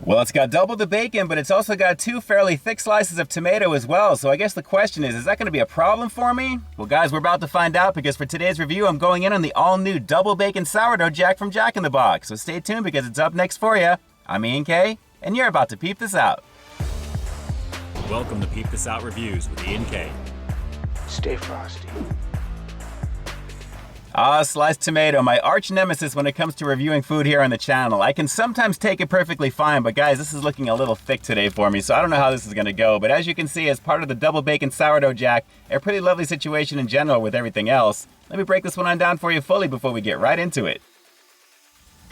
Well, it's got double the bacon, but it's also got 2 fairly thick slices of tomato as well. So I guess the question is that going to be a problem for me? Well, guys, we're about to find out because for today's review, I'm going in on the all-new double bacon sourdough jack from Jack in the Box. So stay tuned because it's up next for you. I'm Ian K, and you're about to peep this out. Welcome to Peep This Out Reviews with Ian K. Stay frosty. Sliced tomato, my arch nemesis when it comes to reviewing food here on the channel. I can sometimes take it perfectly fine, but guys, this is looking a little thick today for me, so I don't know how this is going to go. But as you can see, as part of the double bacon sourdough jack, a pretty lovely situation in general with everything else. Let me break this one on down for you fully before we get right into it.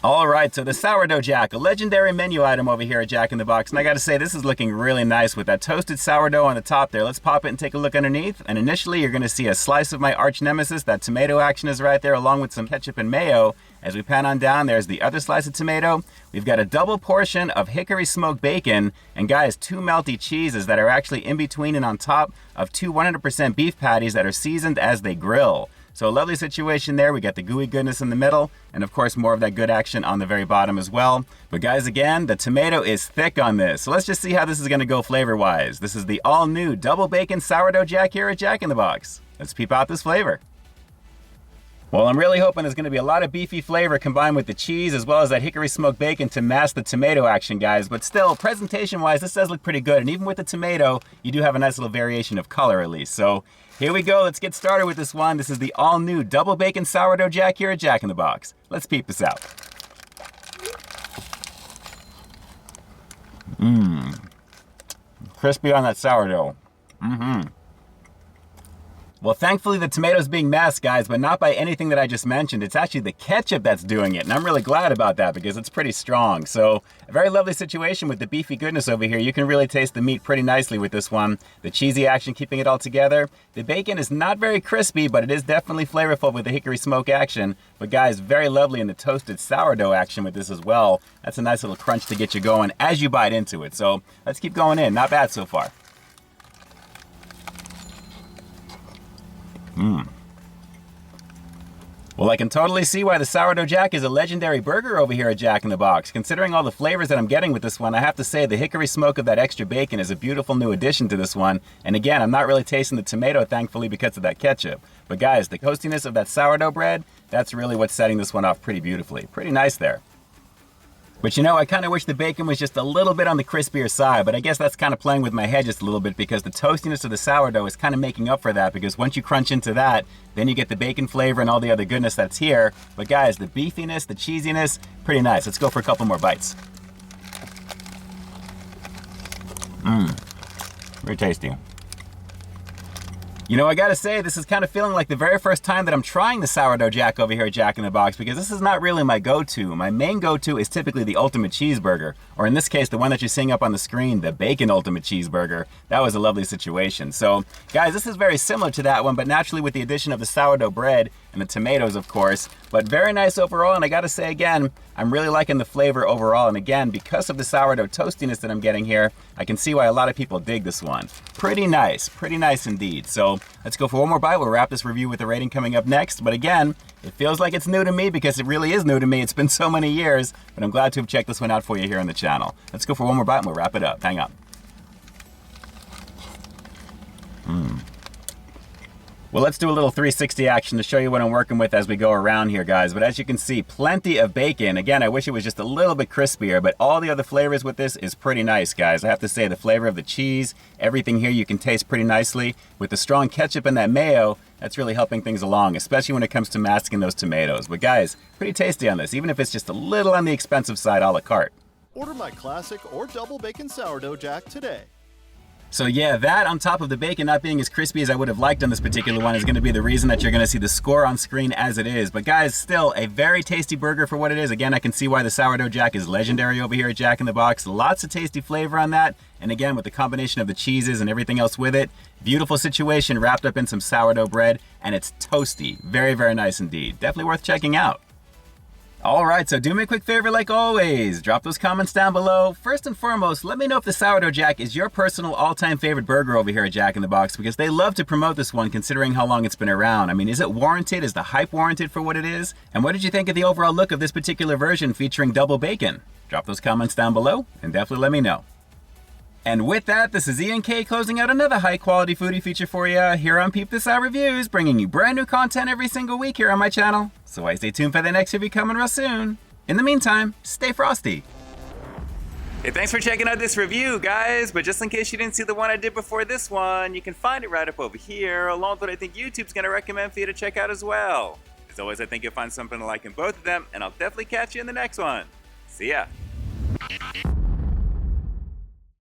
Alright, so the sourdough jack, a legendary menu item over here at Jack in the Box, and I gotta say this is looking really nice with that toasted sourdough on the top there. Let's pop it and take a look underneath, and initially you're gonna see a slice of my arch nemesis. That tomato action is right there along with some ketchup and mayo. As we pan on down, there's the other slice of tomato. We've got a double portion of hickory smoked bacon, and guys, 2 melty cheeses that are actually in between and on top of 2 100% beef patties that are seasoned as they grill. So a lovely situation there. We got the gooey goodness in the middle, and of course more of that good action on the very bottom as well. But guys, again, the tomato is thick on this. So let's just see how this is gonna go flavor-wise. This is the all-new double bacon sourdough jack here at Jack in the Box. Let's peep out this flavor. Well, I'm really hoping there's going to be a lot of beefy flavor combined with the cheese as well as that hickory smoked bacon to mask the tomato action, guys. But still, presentation-wise, this does look pretty good. And even with the tomato, you do have a nice little variation of color at least. So here we go. Let's get started with this one. This is the all-new double bacon sourdough jack here at Jack in the Box. Let's peep this out. Crispy on that sourdough. Well, thankfully the tomato's being masked, guys, but not by anything that I just mentioned. It's actually the ketchup that's doing it, and I'm really glad about that because it's pretty strong. So a very lovely situation with the beefy goodness over here. You can really taste the meat pretty nicely with this one. The cheesy action keeping it all together. The bacon is not very crispy, but it is definitely flavorful with the hickory smoke action. But guys, very lovely in the toasted sourdough action with this as well. That's a nice little crunch to get you going as you bite into it. So let's keep going in. Not bad so far. Well, I can totally see why the sourdough jack is a legendary burger over here at Jack in the Box. Considering all the flavors that I'm getting with this one, I have to say the hickory smoke of that extra bacon is a beautiful new addition to this one. And again, I'm not really tasting the tomato, thankfully, because of that ketchup. But guys, the toastiness of that sourdough bread, that's really what's setting this one off pretty beautifully. Pretty nice there. But you know, I kind of wish the bacon was just a little bit on the crispier side, but I guess that's kind of playing with my head just a little bit because the toastiness of the sourdough is kind of making up for that because once you crunch into that, then you get the bacon flavor and all the other goodness that's here. But guys, the beefiness, the cheesiness, pretty nice. Let's go for a couple more bites. Very tasty. You know, I gotta say, this is kind of feeling like the very first time that I'm trying the sourdough jack over here at Jack in the Box because this is not really my go-to. My main go-to is typically the ultimate cheeseburger, or in this case, the one that you're seeing up on the screen, the bacon ultimate cheeseburger. That was a lovely situation. So, guys, this is very similar to that one, but naturally with the addition of the sourdough bread and the tomatoes, of course. But very nice overall, and I gotta say again, I'm really liking the flavor overall. And again, because of the sourdough toastiness that I'm getting here, I can see why a lot of people dig this one. Pretty nice indeed. So let's go for one more bite. We'll wrap this review with a rating coming up next. But again, it feels like it's new to me because it really is new to me. It's been so many years, but I'm glad to have checked this one out for you here on the channel. Let's go for one more bite and we'll wrap it up. Hang on. Well, let's do a little 360 action to show you what I'm working with as we go around here, guys. But as you can see, plenty of bacon. Again, I wish it was just a little bit crispier, but all the other flavors with this is pretty nice, guys. I have to say, the flavor of the cheese, everything here you can taste pretty nicely. With the strong ketchup and that mayo, that's really helping things along, especially when it comes to masking those tomatoes. But guys, pretty tasty on this, even if it's just a little on the expensive side a la carte. Order my classic or double bacon sourdough jack today. So yeah, that on top of the bacon not being as crispy as I would have liked on this particular one is going to be the reason that you're going to see the score on screen as it is. But guys, still a very tasty burger for what it is. Again, I can see why the sourdough jack is legendary over here at Jack in the Box. Lots of tasty flavor on that. And again, with the combination of the cheeses and everything else with it, beautiful situation wrapped up in some sourdough bread, and it's toasty. Very, very nice indeed. Definitely worth checking out. Alright, so do me a quick favor like always, drop those comments down below. First and foremost, let me know if the sourdough jack is your personal all-time favorite burger over here at Jack in the Box, because they love to promote this one considering how long it's been around. I mean, is it warranted? Is the hype warranted for what it is? And what did you think of the overall look of this particular version featuring double bacon? Drop those comments down below and definitely let me know. And with that, this is Ian K closing out another high quality foodie feature for you here on Peep This Out Reviews, bringing you brand new content every single week here on my channel. So why stay tuned for the next review coming real soon. In the meantime, stay frosty. Hey, thanks for checking out this review, guys. But just in case you didn't see the one I did before this one, you can find it right up over here, along with what I think YouTube's gonna recommend for you to check out as well. As always, I think you'll find something to like in both of them, and I'll definitely catch you in the next one. See ya.